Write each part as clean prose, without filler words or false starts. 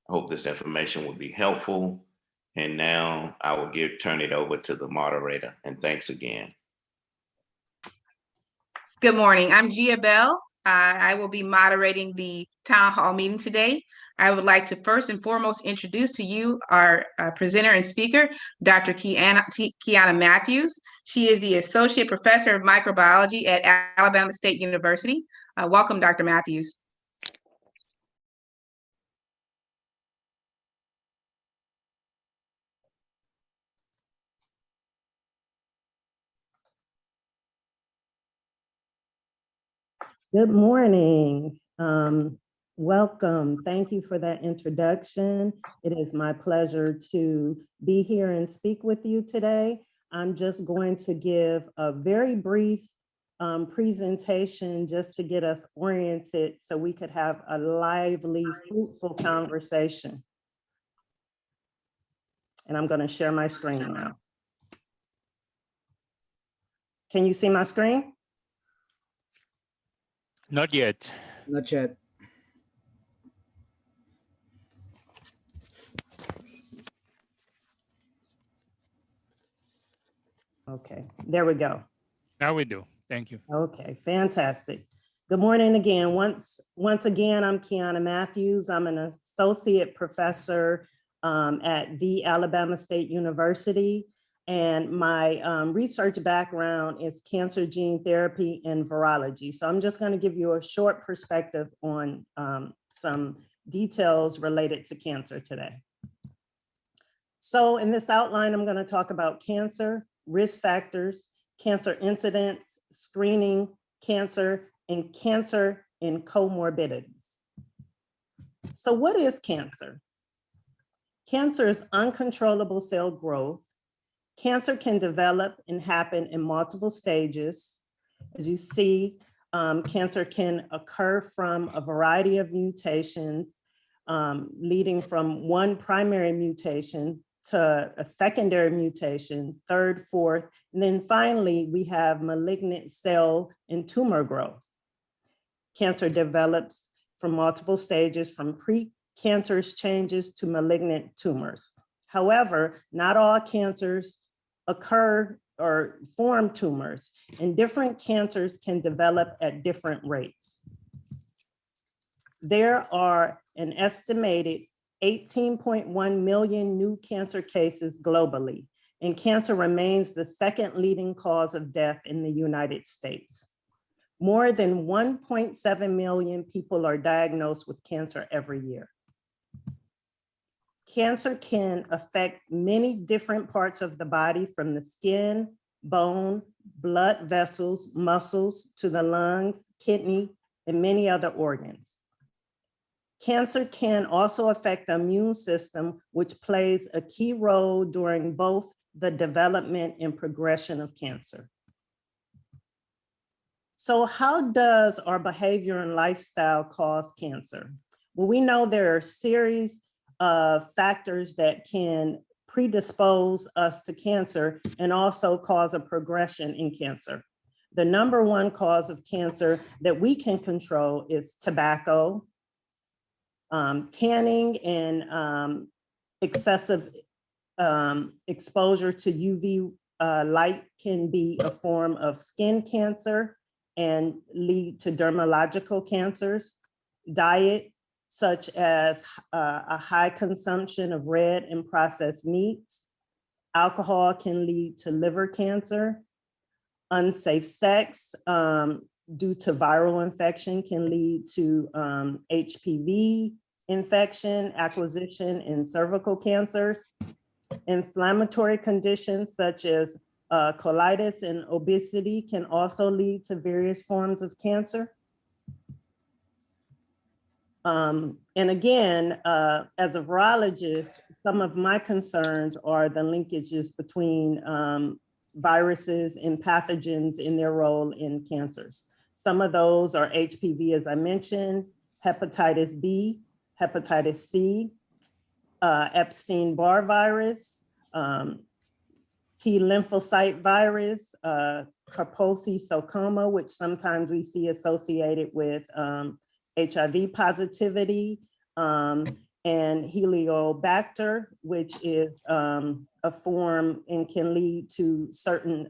I hope this information will be helpful. And now I will turn it over to the moderator. And thanks again. Good morning. I'm Gia Bell. I will be moderating the town hall meeting today. I would like to first and foremost introduce to you our presenter and speaker, Dr. Kiana Matthews. She is the Associate Professor of Microbiology at Alabama State University. Welcome, Dr. Matthews. Good morning. Welcome. Thank you for that introduction. It is my pleasure to be here and speak with you today. I'm just going to give a very brief presentation just to get us oriented so we could have a lively, fruitful conversation. And I'm going to share my screen now. Can you see my screen? Not yet. Not yet. Okay, there we go. Now we do. Thank you. Okay, fantastic. Good morning again. Once again, I'm Kiana Matthews. I'm an associate professor at the Alabama State University. And my research background is cancer gene therapy and virology. So I'm just going to give you a short perspective on some details related to cancer today. So in this outline, I'm going to talk about cancer, risk factors, cancer incidence, screening, cancer, and cancer and comorbidities. So what is cancer? Cancer is uncontrollable cell growth. Cancer can develop and happen in multiple stages. As you see, cancer can occur from a variety of mutations, leading from one primary mutation to a secondary mutation, third, fourth, and then finally, we have malignant cell and tumor growth. Cancer develops from multiple stages, from precancerous changes to malignant tumors. However, not all cancers occur or form tumors, and different cancers can develop at different rates. There are an estimated 18.1 million new cancer cases globally, and cancer remains the second leading cause of death in the United States. More than 1.7 million people are diagnosed with cancer every year. Cancer can affect many different parts of the body, from the skin, bone, blood vessels, muscles, to the lungs, kidney, and many other organs. Cancer can also affect the immune system, which plays a key role during both the development and progression of cancer. So how does our behavior and lifestyle cause cancer? Well, we know there are a series of factors that can predispose us to cancer and also cause a progression in cancer. The number one cause of cancer that we can control is tobacco. Tanning and excessive exposure to UV light can be a form of skin cancer and lead to dermatological cancers. Diet, such as a high consumption of red and processed meats. Alcohol can lead to liver cancer. Unsafe sex due to viral infection can lead to HPV infection, acquisition, and cervical cancers. Inflammatory conditions such as colitis and obesity can also lead to various forms of cancer. And again, as a virologist, some of my concerns are the linkages between viruses and pathogens in their role in cancers. Some of those are HPV, as I mentioned, hepatitis B, hepatitis C, Epstein-Barr virus, T lymphocyte virus, Kaposi sarcoma, which sometimes we see associated with HIV positivity, and and Heliobacter, which is a form and can lead to certain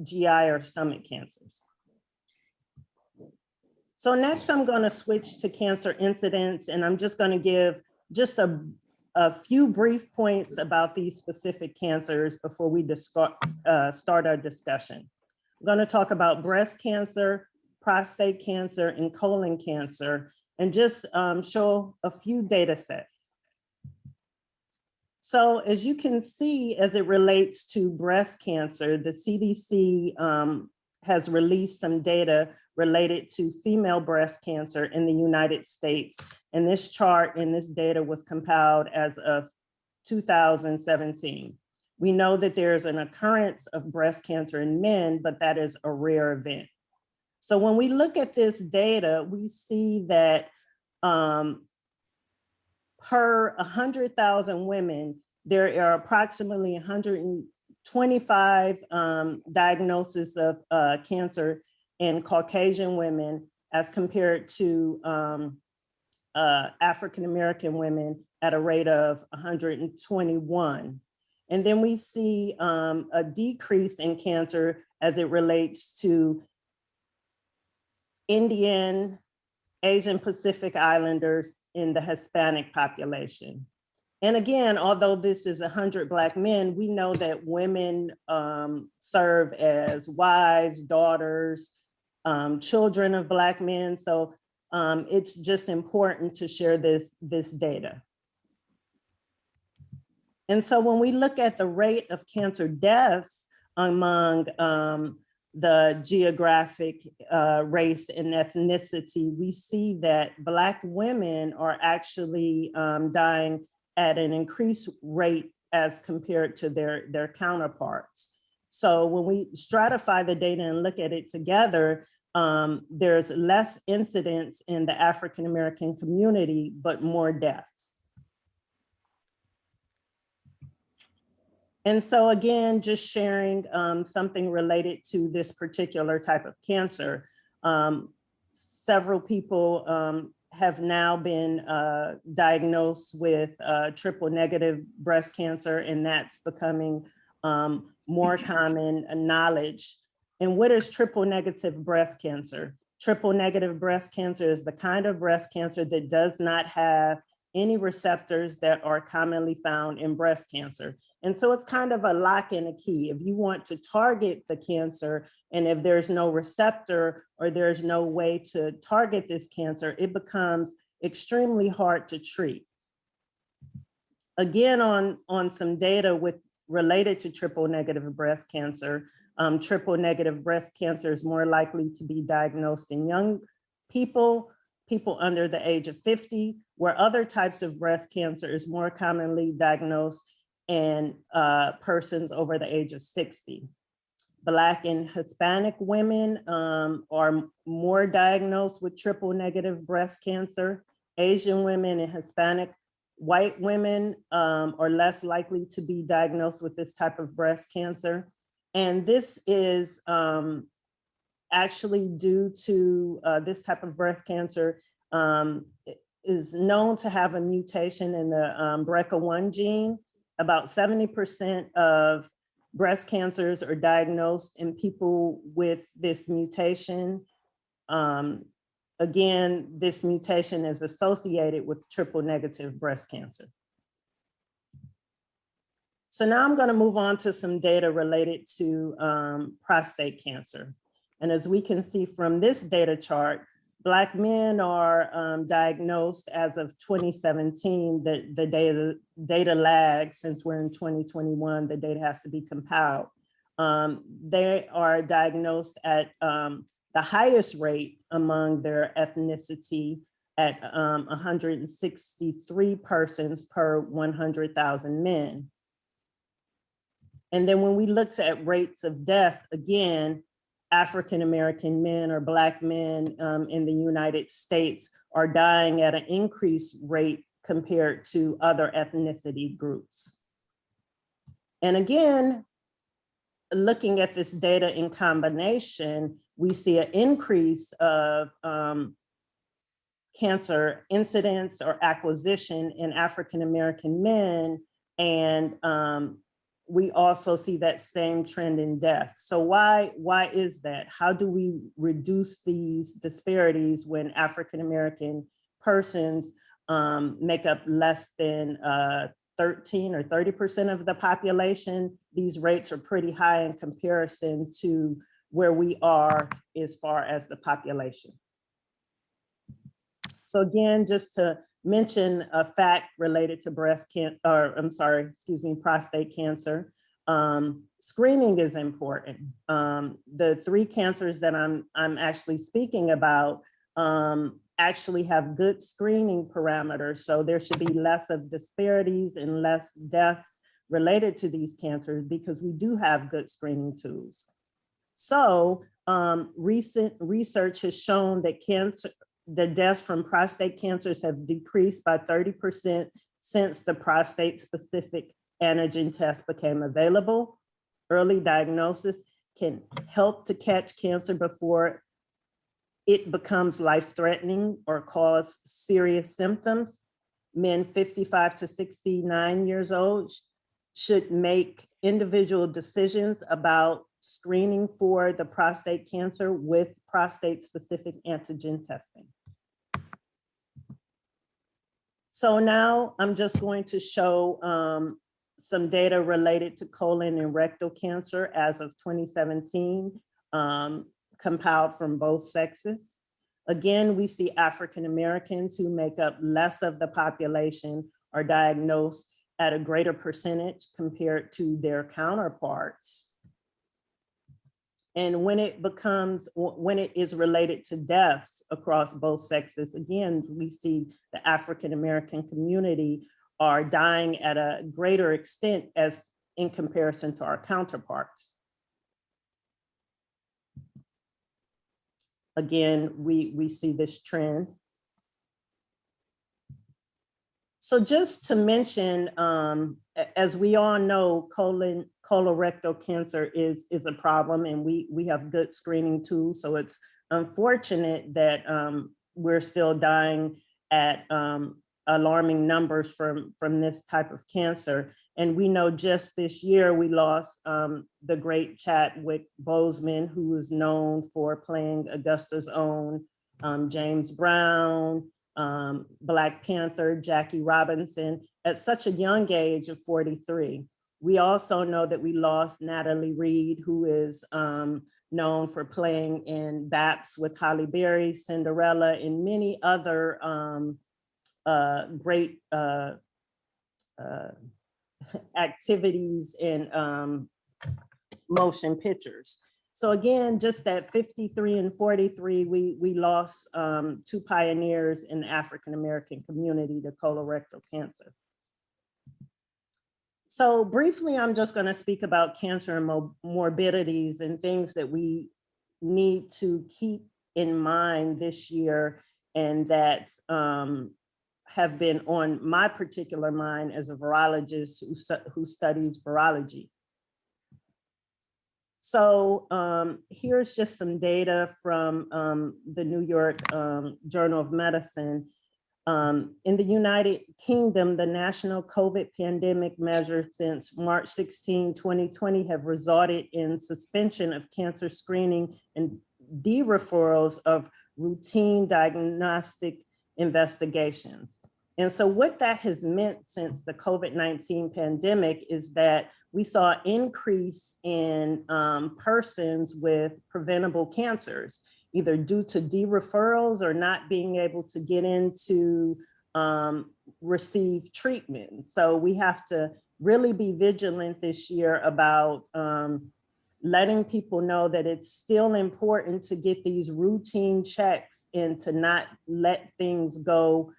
GI or stomach cancers. So next I'm going to switch to cancer incidence, and I'm just going to give just a few brief points about these specific cancers before we start our discussion. I'm going to talk about breast cancer, prostate cancer, and colon cancer, and just show a few data sets. So as you can see, as it relates to breast cancer, the CDC has released some data related to female breast cancer in the United States. And this chart and this data was compiled as of 2017. We know that there's an occurrence of breast cancer in men, but that is a rare event. So when we look at this data, we see that per 100,000 women, there are approximately 125 diagnoses of cancer in Caucasian women as compared to African-American women at a rate of 121. And then we see a decrease in cancer as it relates to Indian, Asian Pacific Islanders in the Hispanic population. And again, although this is 100 Black men, we know that women serve as wives, daughters, children of Black men. So it's just important to share this data. And so when we look at the rate of cancer deaths among the geographic race and ethnicity, we see that Black women are actually dying at an increased rate as compared to their counterparts. So when we stratify the data and look at it together, there's less incidence in the African-American community, but more deaths. And so again, just sharing something related to this particular type of cancer. Several people have now been diagnosed with triple negative breast cancer, and that's becoming more common knowledge. And what is triple negative breast cancer? Triple negative breast cancer is the kind of breast cancer that does not have any receptors that are commonly found in breast cancer. And so it's kind of a lock and a key. If you want to target the cancer, and if there's no receptor or there's no way to target this cancer, it becomes extremely hard to treat. Again, on some data related to triple negative breast cancer, triple negative breast cancer is more likely to be diagnosed in young people under the age of 50, where other types of breast cancer is more commonly diagnosed in persons over the age of 60. Black and Hispanic women are more diagnosed with triple negative breast cancer. Asian women and Hispanic white women are less likely to be diagnosed with this type of breast cancer. And this is actually due to this type of breast cancer is known to have a mutation in the BRCA1 gene. About 70% of breast cancers are diagnosed in people with this mutation. Again, this mutation is associated with triple negative breast cancer. So now I'm going to move on to some data related to prostate cancer. And as we can see from this data chart, Black men are diagnosed as of 2017. The data lag, since we're in 2021, the data has to be compiled. They are diagnosed at the highest rate among their ethnicity at 163 persons per 100,000 men. And then when we looked at rates of death, again, African-American men or Black men in the United States are dying at an increased rate compared to other ethnicity groups. And again, looking at this data in combination, we see an increase of cancer incidence or acquisition in African-American men. And we also see that same trend in death. So why is that? How do we reduce these disparities when African-American persons make up less than 13 or 30% of the population? These rates are pretty high in comparison to where we are as far as the population. So again, just to mention a fact related to prostate cancer. Screening is important. The 3 cancers that I'm actually speaking about actually have good screening parameters. So there should be less of disparities and less deaths related to these cancers because we do have good screening tools. So recent research has shown that the deaths from prostate cancers have decreased by 30% since the prostate-specific antigen test became available. Early diagnosis can help to catch cancer before it becomes life-threatening or cause serious symptoms. Men 55 to 69 years old should make individual decisions about screening for the prostate cancer with prostate-specific antigen testing. So now I'm just going to show some data related to colon and rectal cancer as of 2017, compiled from both sexes. Again, we see African Americans who make up less of the population are diagnosed at a greater percentage compared to their counterparts. And when it is related to deaths across both sexes, again, we see the African American community are dying at a greater extent as in comparison to our counterparts. Again, we see this trend. So just to mention, as we all know, colorectal cancer is a problem, and we have good screening tools. So it's unfortunate that we're still dying at alarming numbers from this type of cancer. And we know just this year we lost the great Chadwick Boseman, who is known for playing Augusta's own James Brown, Black Panther, Jackie Robinson, at such a young age of 43. We also know that we lost Natalie Reed, who is known for playing in Baps with Halle Berry, Cinderella, and many other great activities in motion pictures. So again, just at 53 and 43, we lost 2 pioneers in the African-American community to colorectal cancer. So briefly, I'm just going to speak about cancer and morbidities and things that we need to keep in mind this year and that have been on my particular mind as a virologist who studies virology. So here's just some data from the New York Journal of Medicine. In the United Kingdom, the national COVID pandemic measures since March 16, 2020 have resulted in suspension of cancer screening and de-referrals of routine diagnostic investigations. And so what that has meant since the COVID-19 pandemic is that we saw an increase in persons with preventable cancers, either due to de-referrals or not being able to get in to receive treatment. So we have to really be vigilant this year about letting people know that it's still important to get these routine checks and to not let things go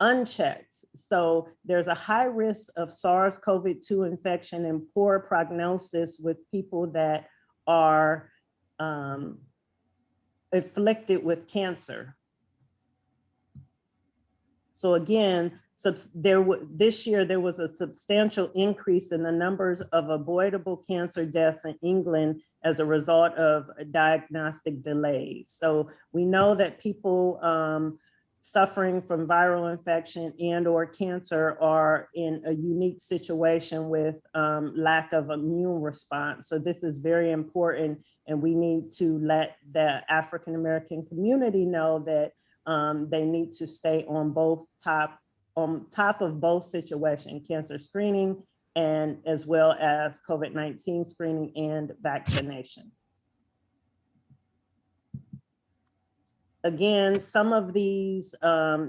unchecked. So there's a high risk of SARS-CoV-2 infection and poor prognosis with people that are afflicted with cancer. So again, this year there was a substantial increase in the numbers of avoidable cancer deaths in England as a result of diagnostic delays. So we know that people suffering from viral infection and or cancer are in a unique situation with lack of immune response. So this is very important, and we need to let the African American community know that they need to stay on top of both situations, cancer screening and as well as COVID-19 screening and vaccination. Again, some of these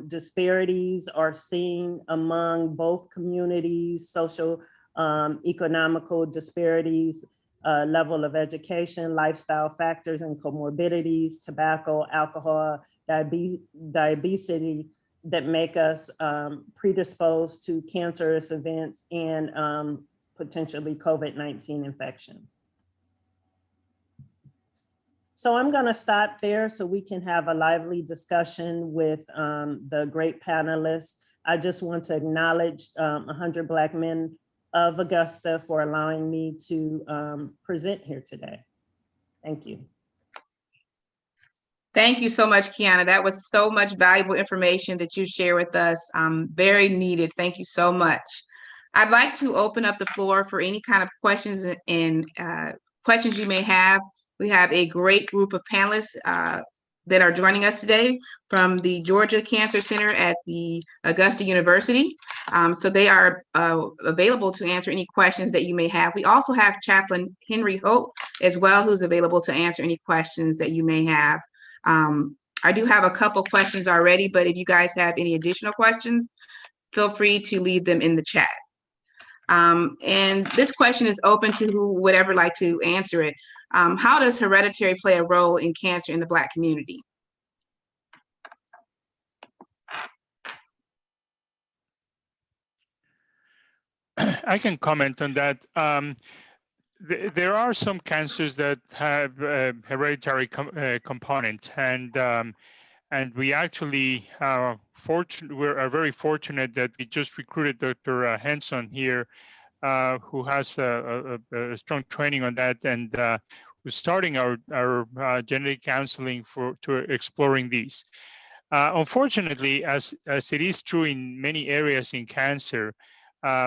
disparities are seen among both communities, social, economical disparities, level of education, lifestyle factors and comorbidities, tobacco, alcohol, diabetes that make us predisposed to cancerous events and potentially COVID-19 infections. So I'm going to stop there so we can have a lively discussion with the great panelists. I just want to acknowledge 100 Black Men of Augusta for allowing me to present here today. Thank you. Thank you so much, Kiana. That was so much valuable information that you share with us. Very needed. Thank you so much. I'd like to open up the floor for any kind of questions and questions you may have. We have a great group of panelists that are joining us today from the Georgia Cancer Center at the Augusta University. So they are available to answer any questions that you may have. We also have Chaplain Henry Hope as well, who's available to answer any questions that you may have. I do have a couple questions already, but if you guys have any additional questions, feel free to leave them in the chat. And this question is open to who would ever like to answer it. How does hereditary play a role in cancer in the Black community? I can comment on that. There are some cancers that have a hereditary component, and we actually we're very fortunate that we just recruited Dr. Henson here, who has a strong training on that, and we're starting our genetic counseling to exploring these. Unfortunately, as it is true in many areas in cancer,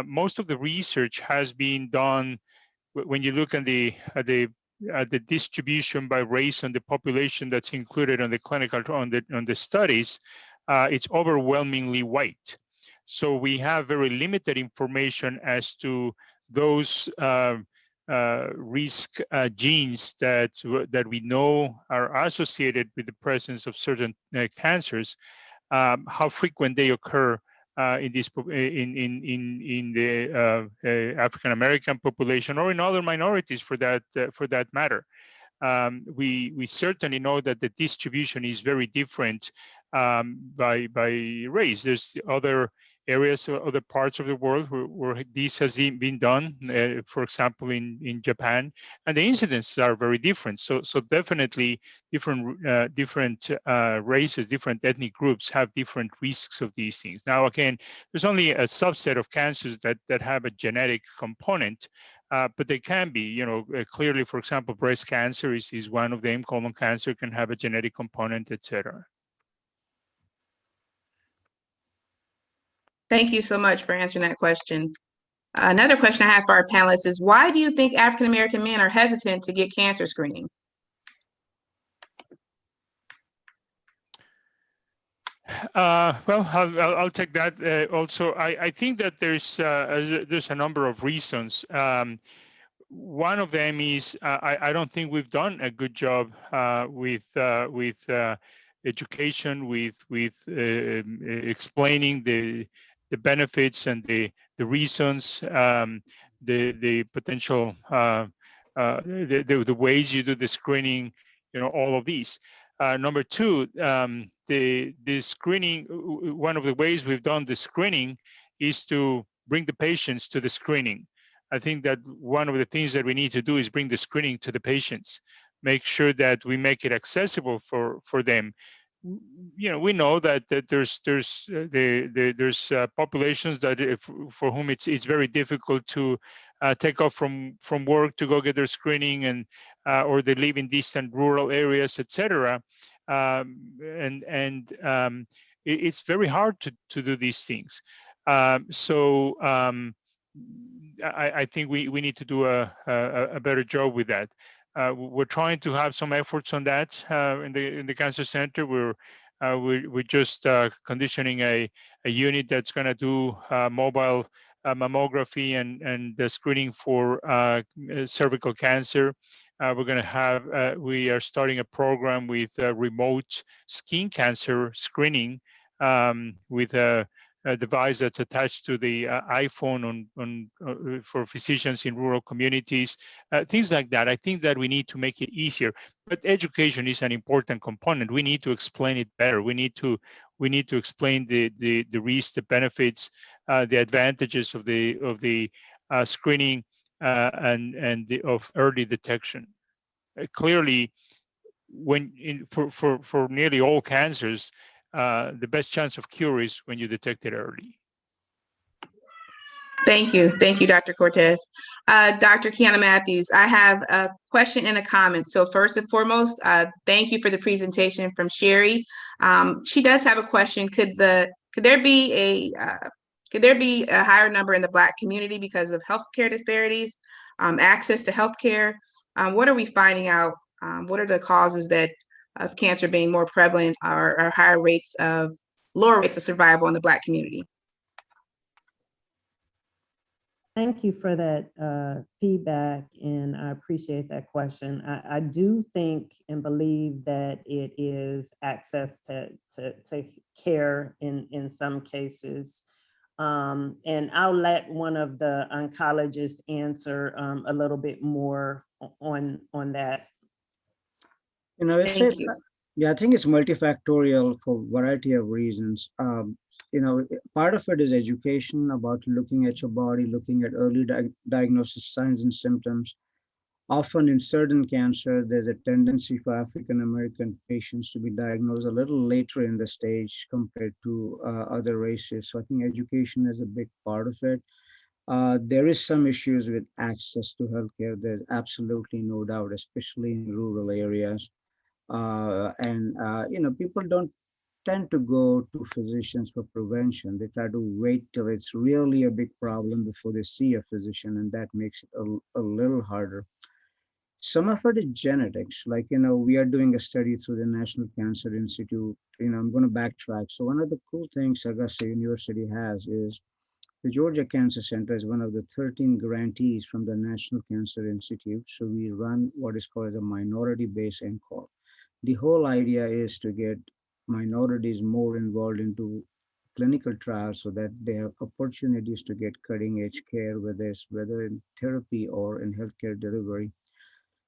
most of the research has been done when you look at the distribution by race on the population that's included on the clinical on the studies. It's overwhelmingly white. So we have very limited information as to those risk genes that we know are associated with the presence of certain cancers, how frequent they occur in the African American population or in other minorities for that matter. We certainly know that the distribution is very different by race. There's other areas or other parts of the world where this has been done, for example, in Japan, and the incidences are very different. So definitely different races, different ethnic groups have different risks of these things. Now, again, there's only a subset of cancers that have a genetic component, but they can be, clearly, for example, breast cancer is one of them, colon cancer can have a genetic component, etc. Thank you so much for answering that question. Another question I have for our panelists is, why do you think African American men are hesitant to get cancer screening? Well, I'll take that. Also, I think that there's a number of reasons. One of them is I don't think we've done a good job with education, with explaining the benefits and the reasons, the potential, the ways you do the screening, all of these. Number two, the screening, one of the ways we've done the screening is to bring the patients to the screening. I think that one of the things that we need to do is bring the screening to the patients, make sure that we make it accessible for them. we know that there's populations that for whom it's very difficult to take off from work to go get their screening, and or they live in distant rural areas, etc. It's very hard to do these things. I think we need to do a better job with that. We're trying to have some efforts on that in the cancer center. We're just conditioning a unit that's going to do mobile mammography and the screening for cervical cancer. We're going to have we are starting a program with remote skin cancer screening with a device that's attached to the iPhone for physicians in rural communities, things like that. I think that we need to make it easier, but education is an important component. We need to explain it better. We need to explain the risks, the benefits, the advantages of the screening of early detection. Clearly, for nearly all cancers, the best chance of cure is when you detect it early. Thank you, Dr. Cortez. Dr. Kiana Matthews, I have a question and a comment. So first and foremost, thank you for the presentation from Sherry. She does have a question. Could there be a higher number in the Black community because of healthcare disparities, access to healthcare? What are we finding out? What are the causes of cancer being more prevalent, or lower rates of survival in the Black community? Thank you for that feedback, and I appreciate that question. I do think and believe that it is access to care in some cases. And I'll let one of the oncologists answer a little bit more on that. Thank you. Yeah, I think it's multifactorial for a variety of reasons. Part of it is education about looking at your body, looking at early diagnosis, signs and symptoms. Often in certain cancer, there's a tendency for African-American patients to be diagnosed a little later in the stage compared to other races. So I think education is a big part of it. There is some issues with access to healthcare. There's absolutely no doubt, especially in rural areas. People don't tend to go to physicians for prevention. They try to wait till it's really a big problem before they see a physician, and that makes it a little harder. Some of it is genetics. We are doing a study through the National Cancer Institute. I'm going to backtrack. So one of the cool things Augusta University has is the Georgia Cancer Center is one of the 13 grantees from the National Cancer Institute. So we run what is called as a minority-based NCORP. The whole idea is to get minorities more involved into clinical trials so that they have opportunities to get cutting-edge care, whether in therapy or in healthcare delivery.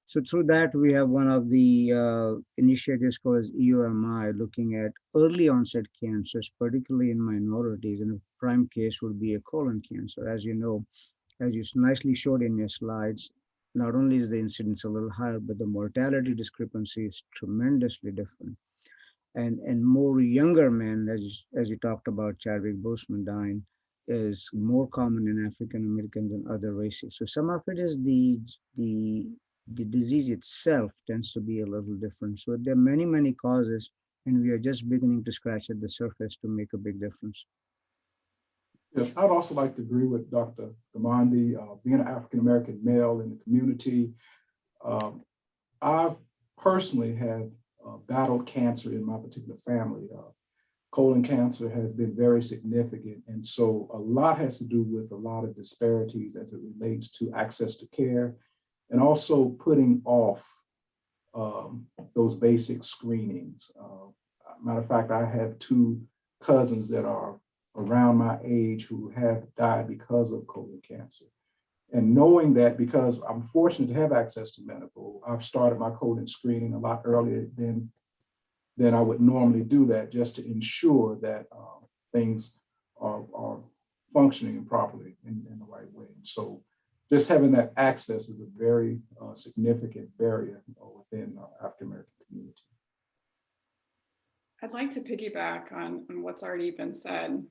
So through that, we have one of the initiatives called as EUMI, looking at early onset cancers, particularly in minorities, and a prime case would be a colon cancer. As you know, as you nicely showed in your slides, not only is the incidence a little higher, but the mortality discrepancy is tremendously different. And more younger men, as you talked about, Chadwick Boseman dying, is more common in African Americans than other races. So some of it is the disease itself tends to be a little different. So there are many causes, and we are just beginning to scratch at the surface to make a big difference. Yes, I'd also like to agree with Dr. Gamandi. Being an African-American male in the community, I personally have battled cancer in my particular family. Colon cancer has been very significant. And so a lot has to do with a lot of disparities as it relates to access to care, and also putting off those basic screenings. Matter of fact, I have two cousins that are around my age who have died because of colon cancer. And knowing that, because I'm fortunate to have access to medical, I've started my colon screening a lot earlier than I would normally do that, just to ensure that things are functioning properly in the right way. And so just having that access is a very significant barrier within the African-American community. like to piggyback on what's already been said.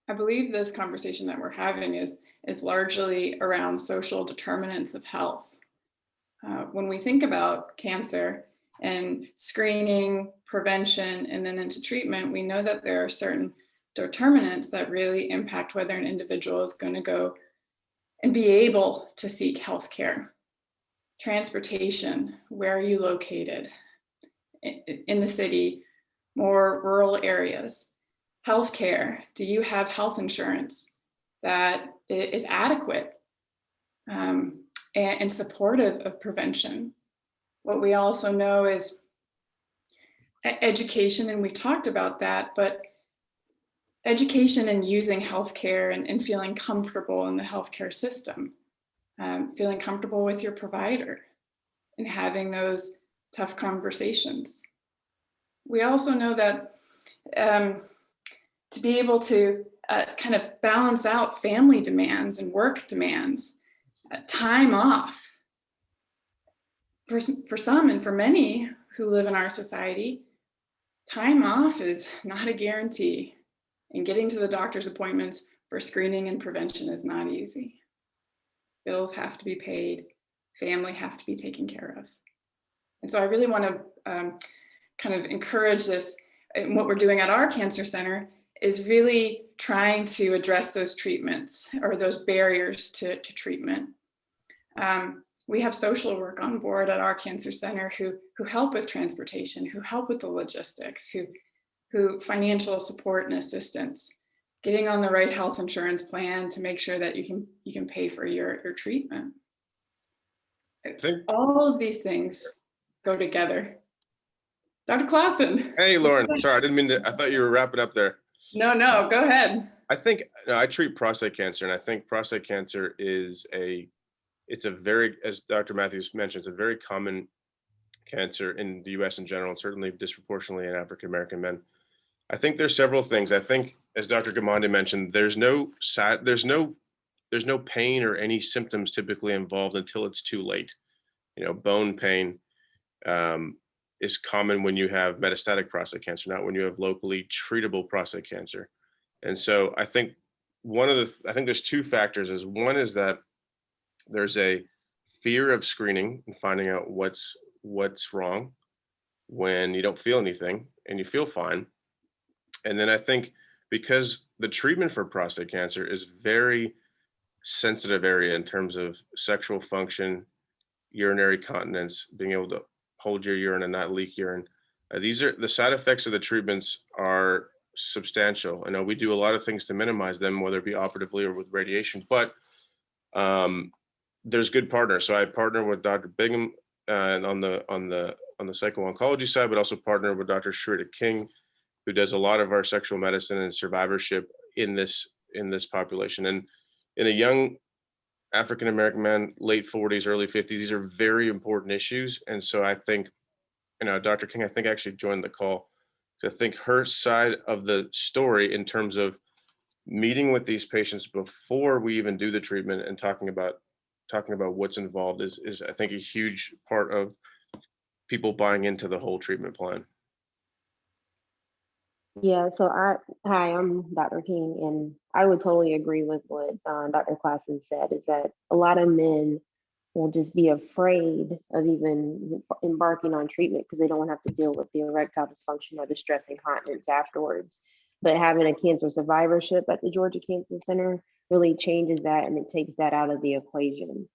I believe this conversation that we're having is largely around social determinants of health. When we think about cancer and screening, prevention, and then into treatment, we know that there are certain determinants that really impact whether an individual is going to go and be able to seek health care. Transportation, where are you located? In the city, more rural areas. Healthcare, do you have health insurance that is adequate and supportive of prevention? What we also know is education, and we talked about that, but education and using healthcare and feeling comfortable in the healthcare system, feeling comfortable with your provider and having those tough conversations. We also know that to be able to kind of balance out family demands and work demands, time off. For some and for many who live in our society, time off is not a guarantee. And getting to the doctor's appointments for screening and prevention is not easy. Bills have to be paid, family have to be taken care of. And so I really want to kind of encourage this. And what we're doing at our cancer center is really trying to address those treatments or those barriers to treatment. We have social work on board at our cancer center who help with transportation, who help with the logistics, who financial support and assistance, getting on the right health insurance plan to make sure that you can pay for your treatment. All of these things go together. Dr. Clausen. Hey, Lauren. Sorry, I didn't mean to. I thought you were wrapping up there. No, go ahead. I think I treat prostate cancer, and I think prostate cancer is it's a very, as Dr. Matthews mentioned, it's a very common cancer in the U.S. in general, and certainly disproportionately in African American men. I think there's several things. I think, as Dr. Gamandi mentioned, there's no pain or any symptoms typically involved until it's too late. You know, bone pain is common when you have metastatic prostate cancer, not when you have locally treatable prostate cancer. And so I think I think there's two factors. One is that there's a fear of screening and finding out what's wrong when you don't feel anything and you feel fine. And then I think because the treatment for prostate cancer is very sensitive area in terms of sexual function, urinary continence, being able to hold your urine and not leak urine. These are the side effects of the treatments are substantial. I know we do a lot of things to minimize them, whether it be operatively or with radiation, but there's good partners. So I partner with Dr. Bingham and on the psycho-oncology side, but also partner with Dr. Sharita King, who does a lot of our sexual medicine and survivorship in this population. And in a young African-American man, late 40s, early 50s, these are very important issues. And so I think, Dr. King, I think actually joined the call. I think her side of the story in terms of meeting with these patients before we even do the treatment and talking about what's involved is I think a huge part of people buying into the whole treatment plan. Yeah, so hi, I'm Dr. King, and I would totally agree with what Dr. Claassen said, is that a lot of men will just be afraid of even embarking on treatment because they don't want to have to deal with the erectile dysfunction or the stress incontinence afterwards. But having a cancer survivorship at the Georgia Cancer Center really changes that, and it takes that out of the equation.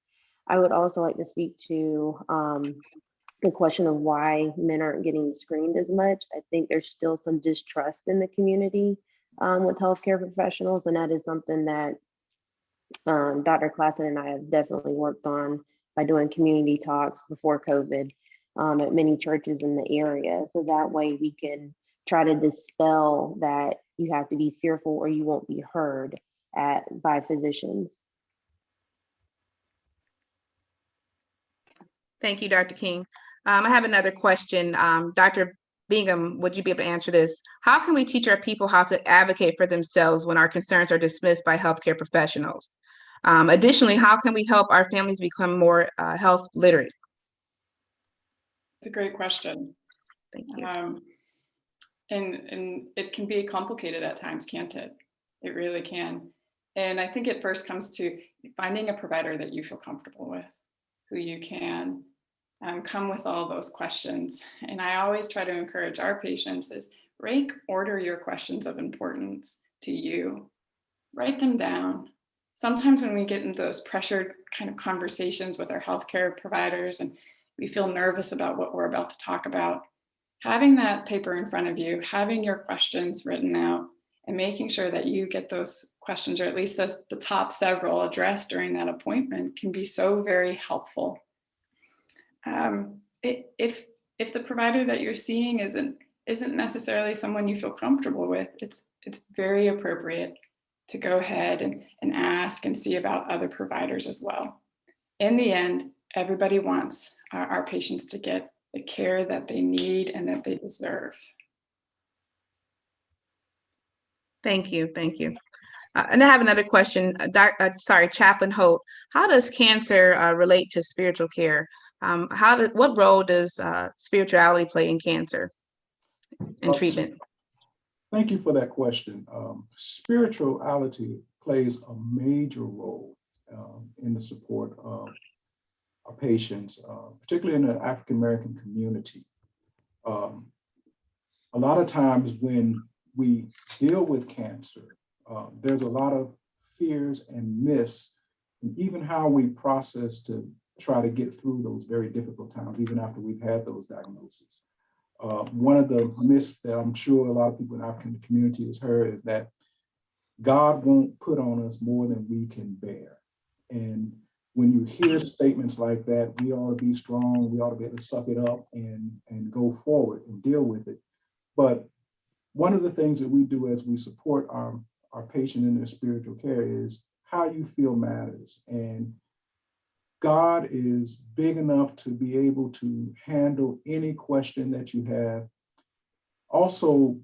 I would also like to speak to the question of why men aren't getting screened as much. I think there's still some distrust in the community with healthcare professionals, and that is something that Dr. Claassen and I have definitely worked on by doing community talks before COVID at many churches in the area. So that way we can try to dispel that you have to be fearful or you won't be heard by physicians. Thank you, Dr. King. I have another question. Dr. Bingham, would you be able to answer this? How can we teach our people how to advocate for themselves when our concerns are dismissed by healthcare professionals? Additionally, how can we help our families become more health literate? It's a great question. Thank you. And it can be complicated at times, can't it? It really can. And I think it first comes to finding a provider that you feel comfortable with, who you can come with all those questions. And I always try to encourage our patients is rank order your questions of importance to you. Write them down. Sometimes when we get into those pressured kind of conversations with our healthcare providers and we feel nervous about what we're about to talk about, having that paper in front of you, having your questions written out, and making sure that you get those questions, or at least the top several, addressed during that appointment can be so very helpful. If the provider that you're seeing isn't necessarily someone you feel comfortable with, it's very appropriate to go ahead and ask and see about other providers as well. In the end, everybody wants our patients to get the care that they need and that they deserve. Thank you, thank you. And I have another question, Chaplain Holt. How does cancer relate to spiritual care? What role does spirituality play in cancer and treatment? Thank you for that question. Spirituality plays a major role in the support of our patients, particularly in the African American community. A lot of times when we deal with cancer, there's a lot of fears and myths, and even how we process to try to get through those very difficult times, even after we've had those diagnoses. One of the myths that I'm sure a lot of people in the African community has heard is that God won't put on us more than we can bear. And when you hear statements like that, we ought to be strong, we ought to be able to suck it up and go forward and deal with it. But one of the things that we do as we support our patient in their spiritual care is how you feel matters. And God is big enough to be able to handle any question that you have. Also,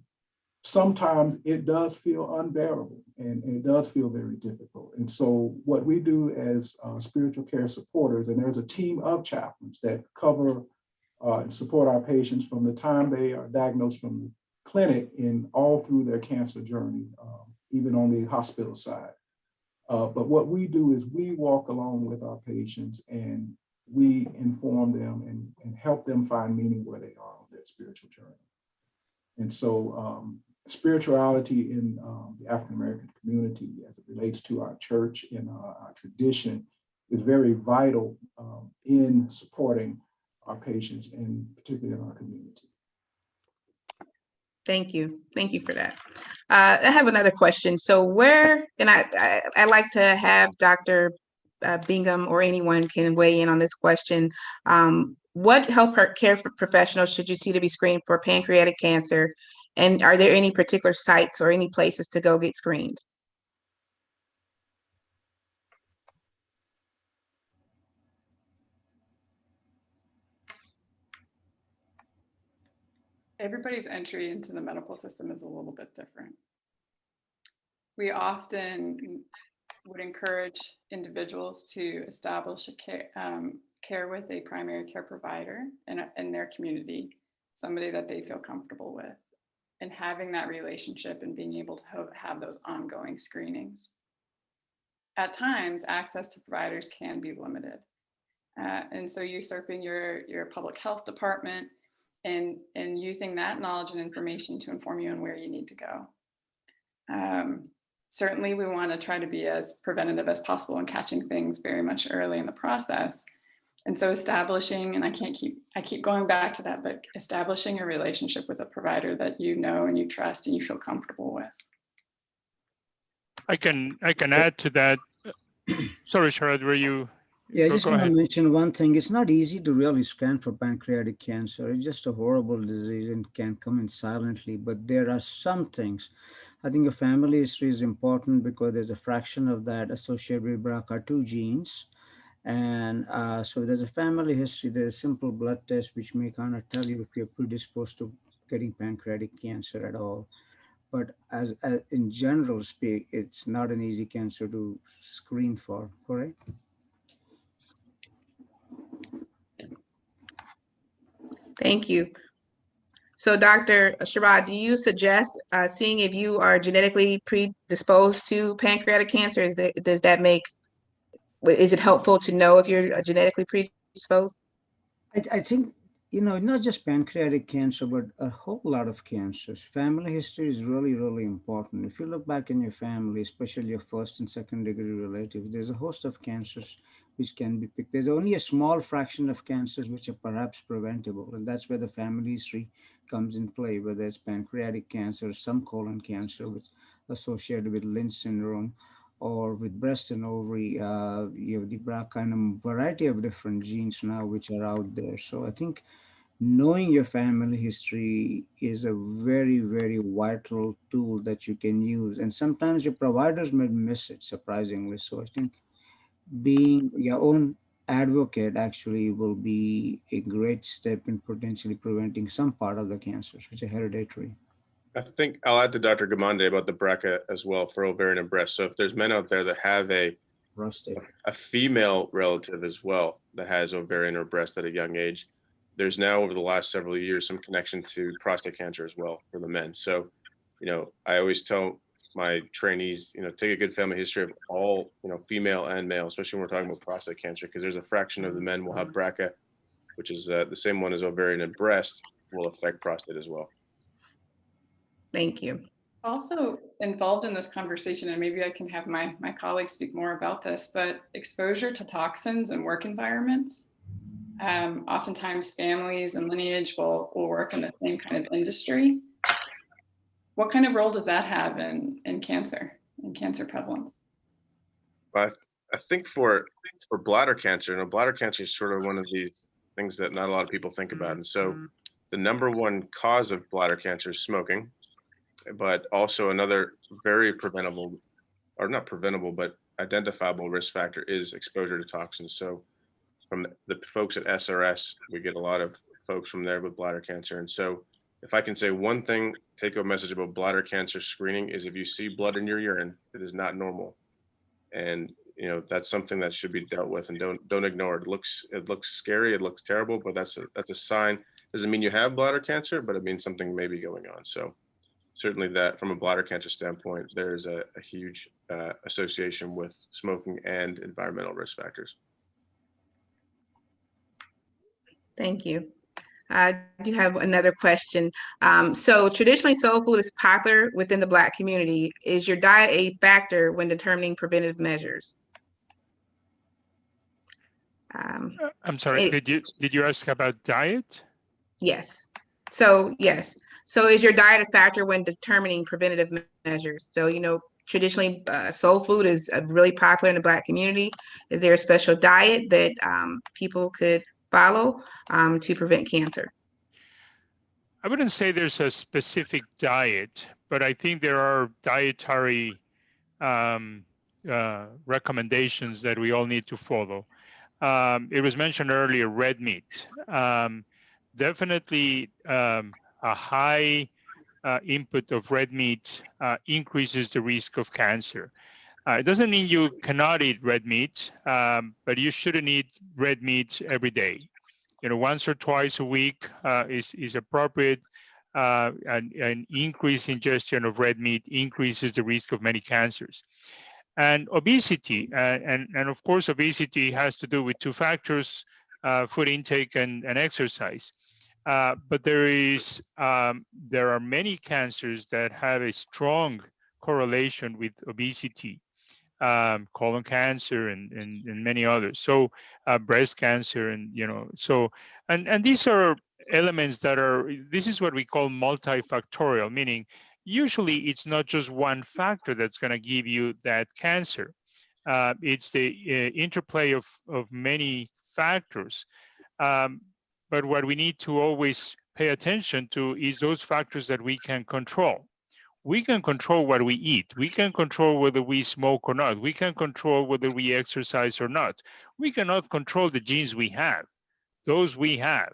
sometimes it does feel unbearable and it does feel very difficult. And so what we do as spiritual care supporters, and there's a team of chaplains that cover and support our patients from the time they are diagnosed from the clinic and all through their cancer journey, even on the hospital side. But what we do is we walk along with our patients and we inform them and help them find meaning where they are on their spiritual journey. And so spirituality in the African American community as it relates to our church and our tradition is very vital in supporting our patients and particularly in our community. Thank you for that. I have another question. So I like to have Dr. Bingham or anyone can weigh in on this question. What health care professionals should you see to be screened for pancreatic cancer? And are there any particular sites or any places to go get screened? Everybody's entry into the medical system is a little bit different. We often would encourage individuals to establish care with a primary care provider in their community, somebody that they feel comfortable with, and having that relationship and being able to have those ongoing screenings. At times, access to providers can be limited. And so usurping your public health department and using that knowledge and information to inform you on where you need to go. Certainly, we want to try to be as preventative as possible and catching things very much early in the process. And so establishing, and I keep going back to that, but establishing a relationship with a provider that you know and you trust and you feel comfortable with. I can add to that. Sorry, Sharad, were you? Yeah, I just want to mention one thing. It's not easy to really scan for pancreatic cancer. It's just a horrible disease and can come in silently. But there are some things. I think a family history is important because there's a fraction of that associated with BRCA2 genes. And so there's a family history. There's a simple blood test which may kind of tell you if you're predisposed to getting pancreatic cancer at all. But as in general speak, it's not an easy cancer to screen for, correct? Thank you. So Dr. Sherrod, do you suggest seeing if you are genetically predisposed to pancreatic cancer? Is it helpful to know if you're genetically predisposed? I think, not just pancreatic cancer, but a whole lot of cancers. Family history is really, really important. If you look back in your family, especially your first and second degree relatives, there's a host of cancers which can be picked. There's only a small fraction of cancers which are perhaps preventable. And that's where the family history comes in play, whether it's pancreatic cancer, some colon cancer, which associated with Lynch syndrome, or with breast and ovary, you have the kind of variety of different genes now which are out there. So I think knowing your family history is a very, very vital tool that you can use. And sometimes your providers may miss it, surprisingly. So I think being your own advocate actually will be a great step in potentially preventing some part of the cancers, which are hereditary. I think I'll add to Dr. Gamande about the BRCA as well for ovarian and breast. So if there's men out there that have a Prostate. female relative as well that has ovarian or breast at a young age, there's now over the last several years some connection to prostate cancer as well for the men. So, I always tell my trainees, take a good family history of all, female and male, especially when we're talking about prostate cancer, because there's a fraction of the men will have BRCA, which is the same one as ovarian and breast, will affect prostate as well. Thank you. Also involved in this conversation, and maybe I can have my colleagues speak more about this, but exposure to toxins in work environments. Oftentimes families and lineage will work in the same kind of industry. What kind of role does that have in cancer prevalence? I think for bladder cancer, bladder cancer is sort of one of these things that not a lot of people think about. And so the number one cause of bladder cancer is smoking, but also another very preventable, or not preventable, but identifiable risk factor is exposure to toxins. So from the folks at SRS, we get a lot of folks from there with bladder cancer. And so if I can say one thing, take home message about bladder cancer screening is if you see blood in your urine, it is not normal. And that's something that should be dealt with, and don't ignore it. It looks scary, it looks terrible, but that's a sign. Doesn't mean you have bladder cancer, but it means something may be going on. So certainly that from a bladder cancer standpoint, there's a huge association with smoking and environmental risk factors. Thank you. I do have another question. So traditionally, soul food is popular within the Black community. Is your diet a factor when determining preventative measures? I'm sorry, did you ask about diet? Yes. So yes. So is your diet a factor when determining preventative measures? So, traditionally soul food is really popular in the Black community. Is there a special diet that people could follow to prevent cancer? I wouldn't say there's a specific diet, but I think there are dietary recommendations that we all need to follow. It was mentioned earlier, red meat. Definitely a high input of red meat increases the risk of cancer. It doesn't mean you cannot eat red meat, but you shouldn't eat red meat every day. Once or twice a week is appropriate. An increased ingestion of red meat increases the risk of many cancers. And obesity, and of course, obesity has to do with two factors, food intake and exercise. But there are many cancers that have a strong correlation with obesity, colon cancer and many others. So breast cancer and and these are elements this is what we call multifactorial, meaning usually it's not just one factor that's going to give you that cancer. It's the interplay of many factors. But what we need to always pay attention to is those factors that we can control. We can control what we eat. We can control whether we smoke or not. We can control whether we exercise or not. We cannot control the genes we have. Those we have.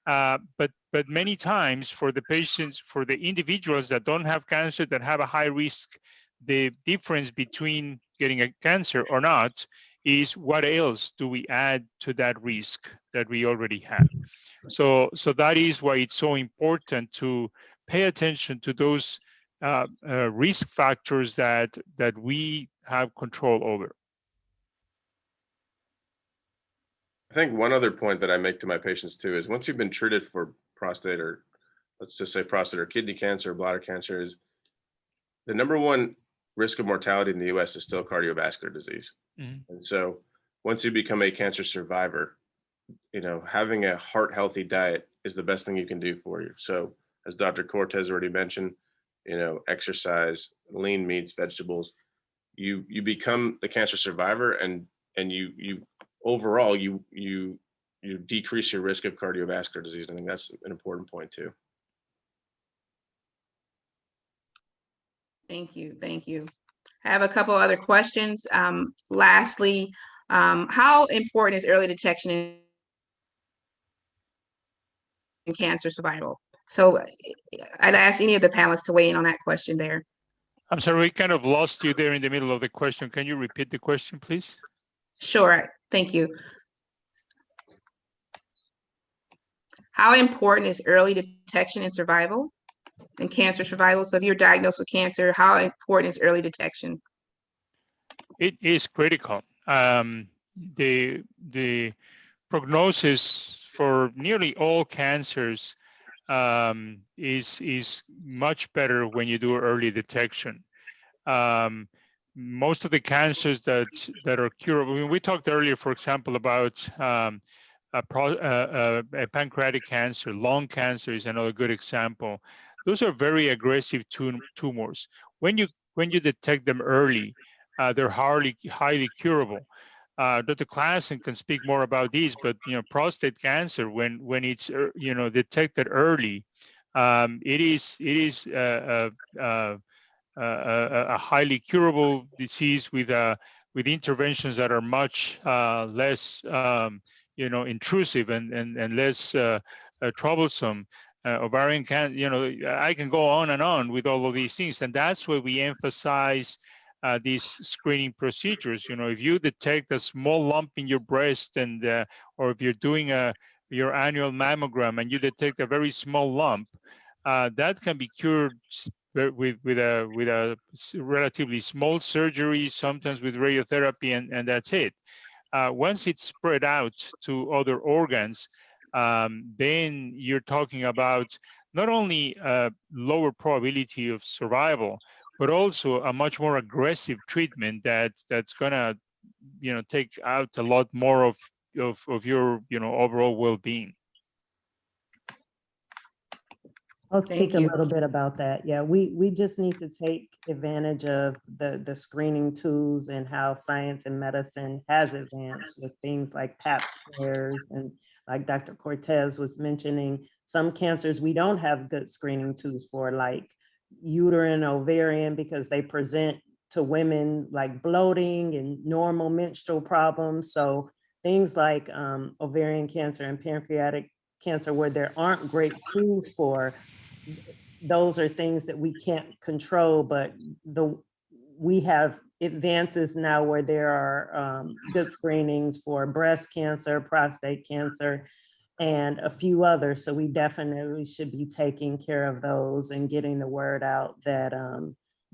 But many times for the patients, for the individuals that don't have cancer, that have a high risk, the difference between getting a cancer or not is what else do we add to that risk that we already have. So that is why it's so important to pay attention to those risk factors that we have control over. I think one other point that I make to my patients too is once you've been treated for prostate, or let's just say prostate or kidney cancer or bladder cancer, is the #1 risk of mortality in the US is still cardiovascular disease. Mhm. And so once you become a cancer survivor, having a heart healthy diet is the best thing you can do for you. So as Dr. Cortez already mentioned, exercise, lean meats, vegetables, you become the cancer survivor, and you overall you decrease your risk of cardiovascular disease. I think that's an important point too. Thank you. Thank you. I have a couple other questions. Lastly, how important is early detection in cancer survival? So I'd ask any of the panelists to weigh in on that question there. I'm sorry, we kind of lost you there in the middle of the question. Can you repeat the question, please? Sure. Thank you. How important is early detection and survival in cancer survival? So if you're diagnosed with cancer, how important is early detection? It is critical. The prognosis for nearly all cancers is much better when you do early detection. Most of the cancers that are curable. I mean, we talked earlier, for example, about a pancreatic cancer. Lung cancer is another good example. Those are very aggressive tumors. When you detect them early, they're highly curable. Dr. Klassen can speak more about these, but prostate cancer, when it's detected early, it is a highly curable disease with interventions that are much less intrusive and less troublesome. Ovarian cancer, I can go on and on with all of these things, and that's why we emphasize these screening procedures. If you detect a small lump in your breast, or if you're doing your annual mammogram and you detect a very small lump, that can be cured with a relatively small surgery, sometimes with radiotherapy, and that's it. Once it's spread out to other organs, then you're talking about not only a lower probability of survival, but also a much more aggressive treatment that's gonna take out a lot more of your overall well-being. I'll speak a little bit about that. Yeah, we just need to take advantage of the screening tools and how science and medicine has advanced with things like Pap smears, and like Dr. Cortez was mentioning, some cancers we don't have good screening tools for, like uterine, ovarian, because they present to women like bloating and normal menstrual problems. So things like ovarian cancer and pancreatic cancer, where there aren't great tools for, those are things that we can't control, but we have advances now where there are good screenings for breast cancer, prostate cancer, and a few others. So we definitely should be taking care of those and getting the word out that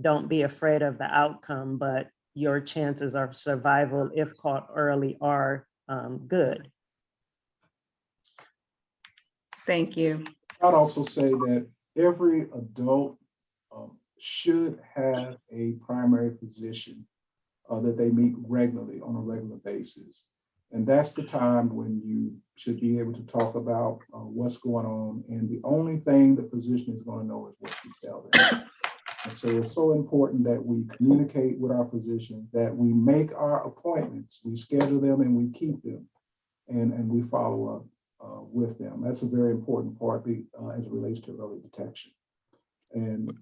don't be afraid of the outcome, but your chances of survival, if caught early, are good. Thank you. I'd also say that every adult should have a primary physician that they meet regularly on a regular basis. And that's the time when you should be able to talk about what's going on. And the only thing the physician is going to know is what you tell them. And so it's so important that we communicate with our physician, that we make our appointments, we schedule them and we keep them, and we follow up with them. That's a very important part as it relates to early detection. And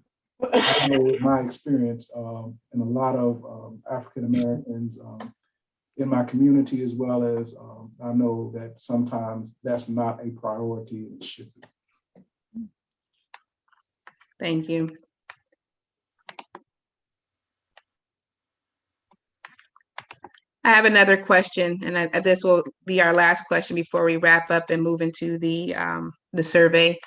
I know my experience and a lot of African Americans in my community, as well as I know that sometimes that's not a priority, and it should be. Thank you. I have another question, and this will be our last question before we wrap up and move into the survey.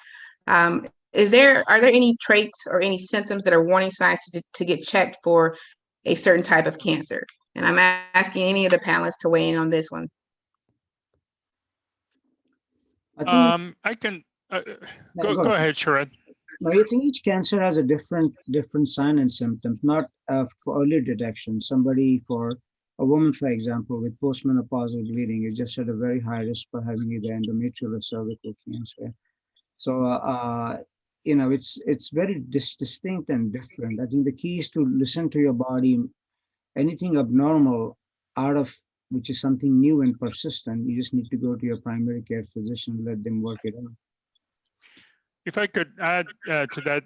Are there any traits or any symptoms that are warning signs to get checked for a certain type of cancer? And I'm asking any of the panelists to weigh in on this one. I can go ahead, Sharad. No, I think each cancer has a different sign and symptoms, not for early detection. Somebody, for a woman, for example, with postmenopausal bleeding is just at a very high risk for having either endometrial or cervical cancer. So, it's very distinct and different. I think the key is to listen to your body. Anything abnormal which is something new and persistent, you just need to go to your primary care physician and let them work it out. If I could add to that,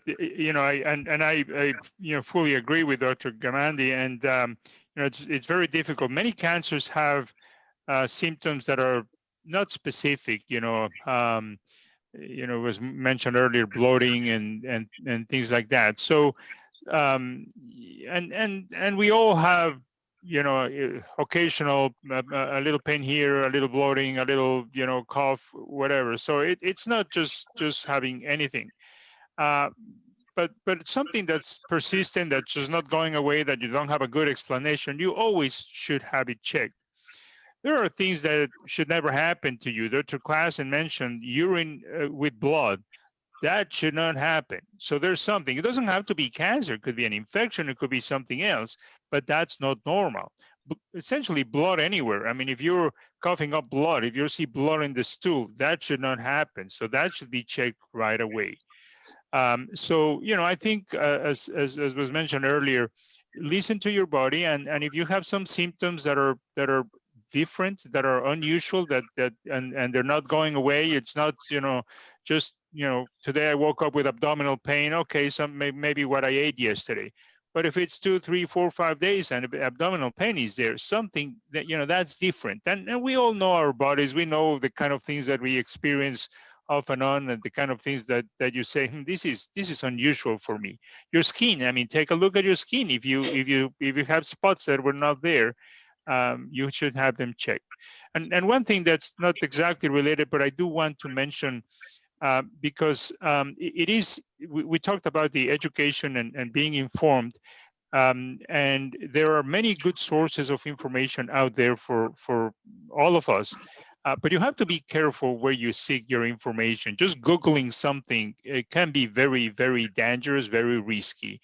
I fully agree with Dr. Gamandi, and it's very difficult. Many cancers have symptoms that are not specific. Was mentioned earlier, bloating and things like that. So, and we all have occasional a little pain here, a little bloating, a little cough, whatever. So it's not just having anything, but it's something that's persistent, that's just not going away, that you don't have a good explanation. You always should have it checked. There are things that should never happen to you. Dr. Klassen mentioned urine with blood. That should not happen. So there's something. It doesn't have to be cancer. It could be an infection. It could be something else, but that's not normal. Essentially, blood anywhere. I mean, if you're coughing up blood, if you see blood in the stool, that should not happen. So that should be checked right away. So, I think as was mentioned earlier, listen to your body, and if you have some symptoms that are different, that are unusual, and they're not going away, it's not just today I woke up with abdominal pain. Okay, maybe what I ate yesterday. But if it's 2, 3, 4, 5 days and abdominal pain is there, something that that's different. And we all know our bodies. We know the kind of things that we experience off and on, and the kind of things that you say, this is unusual for me. Your skin. I mean, take a look at your skin. If you have spots that were not there, you should have them checked. And one thing that's not exactly related, but I do want to mention, because we talked about the education and being informed, and there are many good sources of information out there for all of us, but you have to be careful where you seek your information. Just Googling something, it can be very, very dangerous, very risky.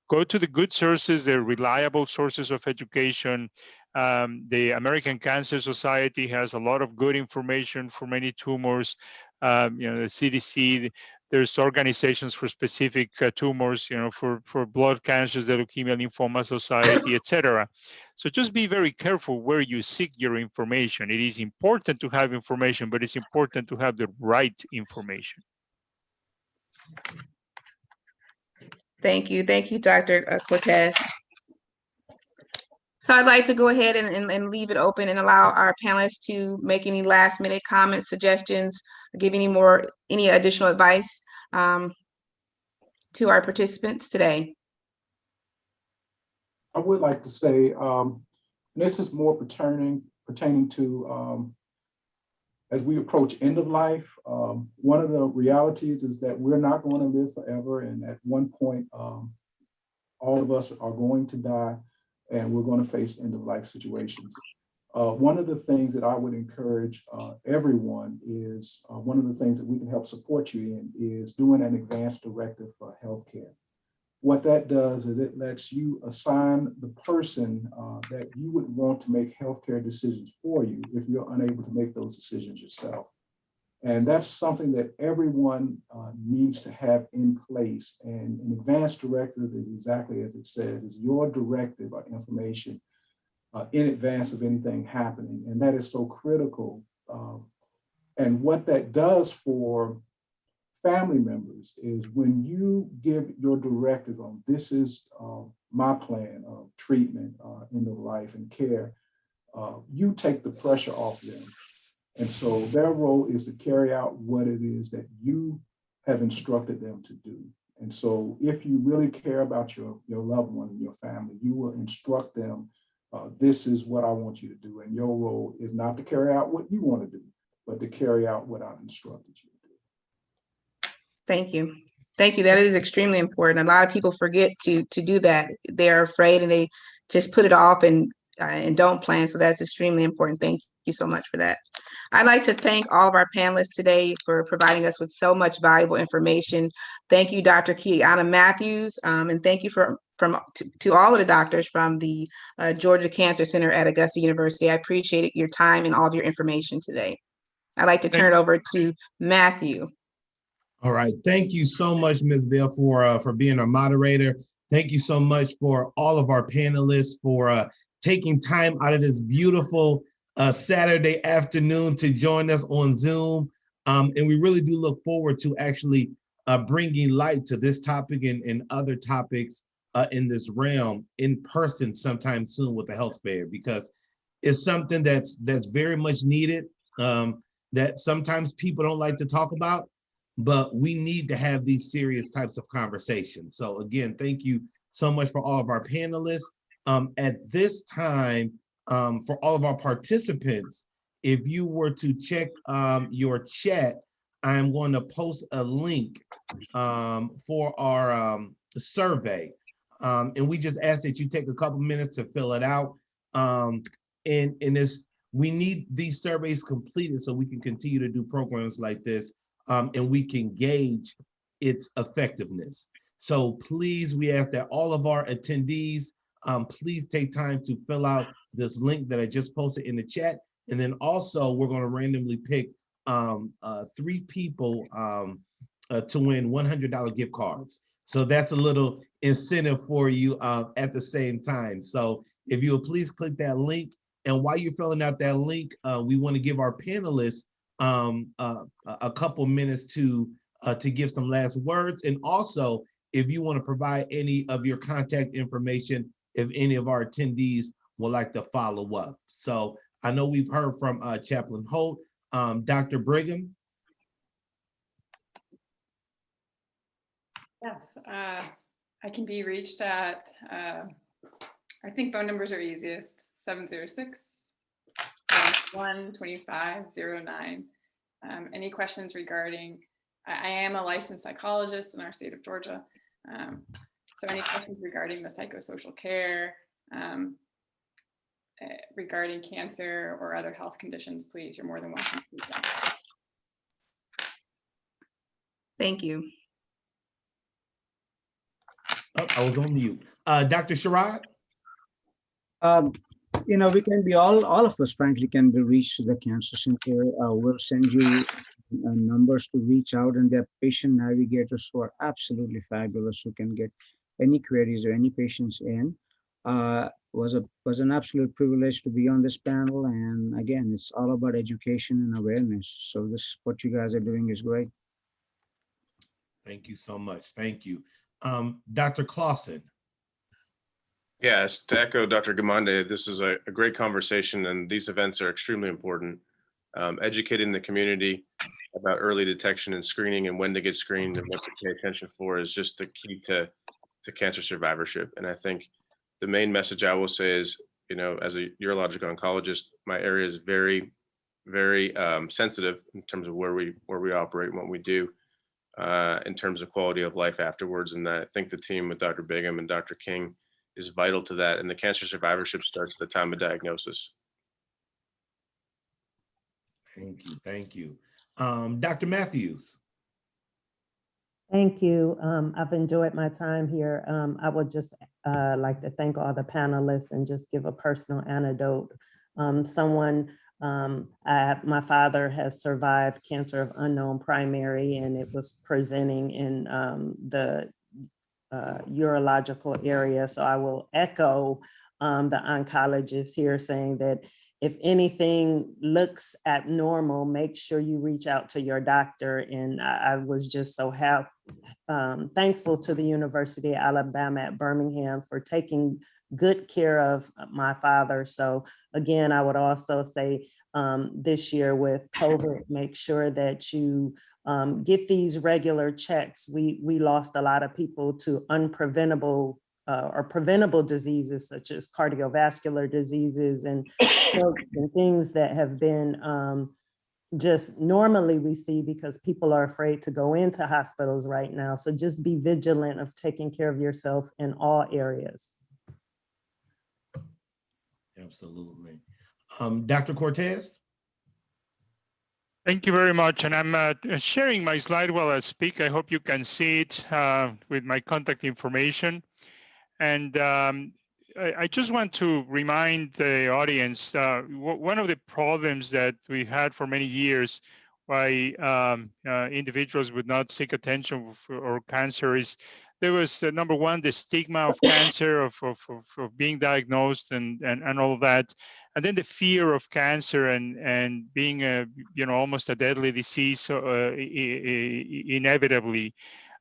Go to the good sources, the reliable sources of education. The American Cancer Society has a lot of good information for many tumors. The CDC, there's organizations for specific tumors, for blood cancers, the Leukemia Lymphoma Society, etc. So just be very careful where you seek your information. It is important to have information, but it's important to have the right information. Thank you, Dr. Cortez. So I'd like to go ahead and leave it open and allow our panelists to make any last minute comments, suggestions, give any additional advice to our participants today. I would like to say, this is more pertaining to as we approach end of life. One of the realities is that we're not going to live forever, and at one point, all of us are going to die, and we're going to face end of life situations. One of the things that I would encourage everyone is, one of the things that we can help support you in is doing an advanced directive for healthcare. What that does is it lets you assign the person that you would want to make healthcare decisions for you if you're unable to make those decisions yourself. And that's something that everyone needs to have in place. And an advanced directive is exactly as it says, is your directive or information in advance of anything happening. And that is so critical. And what that does for family members is when you give your directive on this is my plan of treatment, end of life and care, you take the pressure off them. And so their role is to carry out what it is that you have instructed them to do. And so if you really care about your loved one and your family, you will instruct them this is what I want you to do. And your role is not to carry out what you want to do, but to carry out what I've instructed you to do. Thank you. Thank you. That is extremely important. A lot of people forget to do that. They're afraid and they just put it off and don't plan. So that's extremely important. Thank you so much for that. I'd like to thank all of our panelists today for providing us with so much valuable information. Thank you, Dr. Kiana Matthews, and thank you to all of the doctors from the Georgia Cancer Center at Augusta University. I appreciate your time and all of your information today. I'd like to turn it over to Matthew. All right. Thank you so much, Ms. Bell, for being our moderator. Thank you so much for all of our panelists for taking time out of this beautiful Saturday afternoon to join us on Zoom. And we really do look forward to actually bringing light to this topic and other topics in this realm in person sometime soon with the health fair, because it's something that's very much needed, that sometimes people don't like to talk about, but we need to have these serious types of conversations. So again, thank you so much for all of our panelists. At this time, for all of our participants, if you were to check your chat, I'm going to post a link for our survey. And we just ask that you take a couple minutes to fill it out. We need these surveys completed so we can continue to do programs like this, and we can gauge its effectiveness. So please, we ask that all of our attendees, please take time to fill out this link that I just posted in the chat. And then also we're going to randomly pick 3 people to win $100 gift cards. So that's a little incentive for you at the same time. So if you will please click that link. And while you're filling out that link, we want to give our panelists a couple minutes to give some last words. And also, if you want to provide any of your contact information, if any of our attendees would like to follow up. So I know we've heard from Chaplain Holt, Dr. Brigham. Yes, I can be reached at, I think phone numbers are easiest, 706-12509. Any questions regarding, I am a licensed psychologist in our state of Georgia. So any questions regarding the psychosocial care, regarding cancer or other health conditions, please, you're more than welcome to reach out. Thank you. Oh, I was on mute. Dr. Sherrod? You know, we can be all of us, frankly, can be reached to the cancer center. We'll send you numbers to reach out, and there are patient navigators who are absolutely fabulous, who can get any queries or any patients in. Was an absolute privilege to be on this panel, and again, it's all about education and awareness. So this, what you guys are doing is great. Thank you so much. Thank you. Dr. Clausen. Yes, to echo Dr. Gamande, this is a great conversation, and these events are extremely important. Educating the community about early detection and screening and when to get screened and what to pay attention for is just the key to cancer survivorship. And I think the main message I will say is, you know, as a urologic oncologist, my area is very, very sensitive in terms of where we operate and what we do in terms of quality of life afterwards. And I think the team with Dr. Bigham and Dr. King is vital to that. And the cancer survivorship starts at the time of diagnosis. Thank you. Thank you. Dr. Matthews. Thank you. I've enjoyed my time here. I would just like to thank all the panelists and just give a personal anecdote. My father has survived cancer of unknown primary, and it was presenting in the urological area. So I will echo the oncologist here saying that if anything looks abnormal, make sure you reach out to your doctor. And I was just so thankful to the University of Alabama at Birmingham for taking good care of my father. So again, I would also say this year with COVID, make sure that you get these regular checks. We lost a lot of people to unpreventable or preventable diseases such as cardiovascular diseases and strokes and things that have been just normally we see because people are afraid to go into hospitals right now. So just be vigilant of taking care of yourself in all areas. Absolutely. Dr. Cortez? Thank you very much. And I'm sharing my slide while I speak. I hope you can see it with my contact information. And I just want to remind the audience, one of the problems that we had for many years why individuals would not seek attention for cancer is there was number one, the stigma of cancer, of being diagnosed and all of that. And then the fear of cancer and being almost a deadly disease inevitably.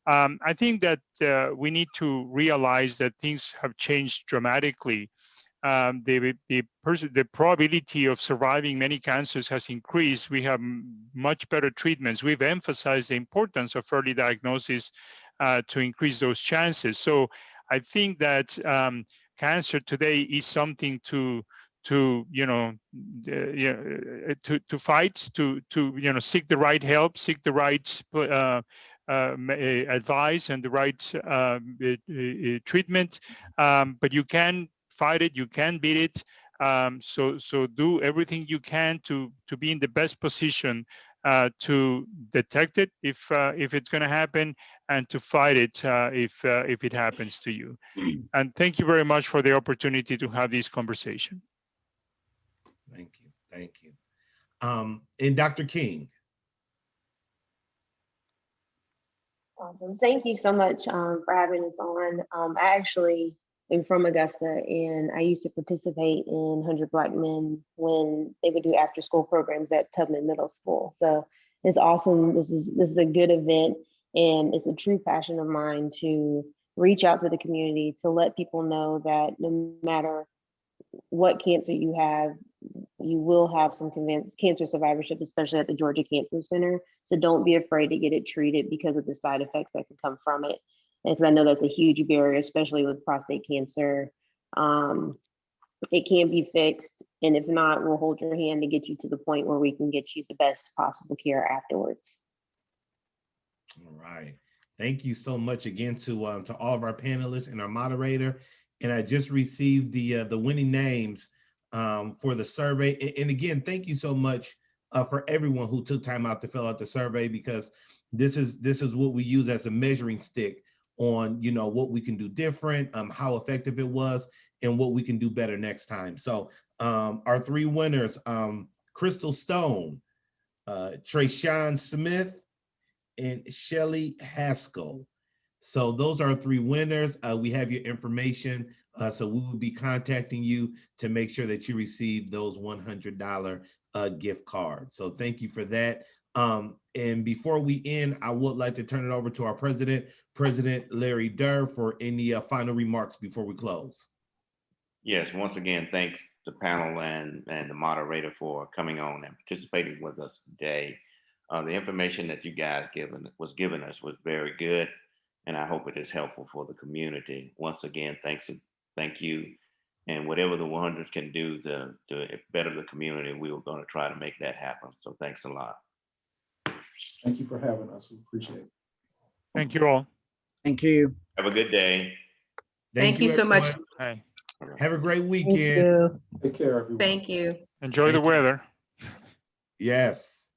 I think that we need to realize that things have changed dramatically. The probability of surviving many cancers has increased. We have much better treatments. We've emphasized the importance of early diagnosis to increase those chances. So I think that cancer today is something to fight, to seek the right help, seek the right advice and the right treatment, but you can fight it, you can beat it. So do everything you can to be in the best position to detect it if it's going to happen, and to fight it if it happens to you. And thank you very much for the opportunity to have this conversation. Thank you, thank you. And Dr. King. Awesome. Thank you so much for having us on. I actually am from Augusta, and I used to participate in 100 Black Men when they would do after school programs at Tubman Middle School. So it's awesome. This is a good event, and it's a true passion of mine to reach out to the community to let people know that no matter what cancer you have, you will have some cancer survivorship, especially at the Georgia Cancer Center. So don't be afraid to get it treated because of the side effects that can come from it. And because I know that's a huge barrier, especially with prostate cancer. It can be fixed. And if not, we'll hold your hand to get you to the point where we can get you the best possible care afterwards. All right. Thank you so much again to all of our panelists and our moderator. And I just received the winning names for the survey. And again, thank you so much for everyone who took time out to fill out the survey, because this is what we use as a measuring stick on what we can do different, how effective it was, and what we can do better next time. So our three winners, Crystal Stone, Trayshawn Smith, and Shelly Haskell. So those are our three winners. We have your information. So we will be contacting you to make sure that you receive those $100 gift cards. So thank you for that. And before we end, I would like to turn it over to our president, President Larry Durr, for any final remarks before we close. Yes, once again, thanks the panel and the moderator for coming on and participating with us today. The information that you guys given us was very good, and I hope it is helpful for the community. Once again, thank you. And whatever the 100 can do to better the community, we were going to try to make that happen. So thanks a lot. Thank you for having us. We appreciate it. Thank you all. Thank you. Have a good day. Thank you so much. Hi. Have a great Thank weekend. you. Take care, everyone. Thank you. Enjoy the weather. Yes.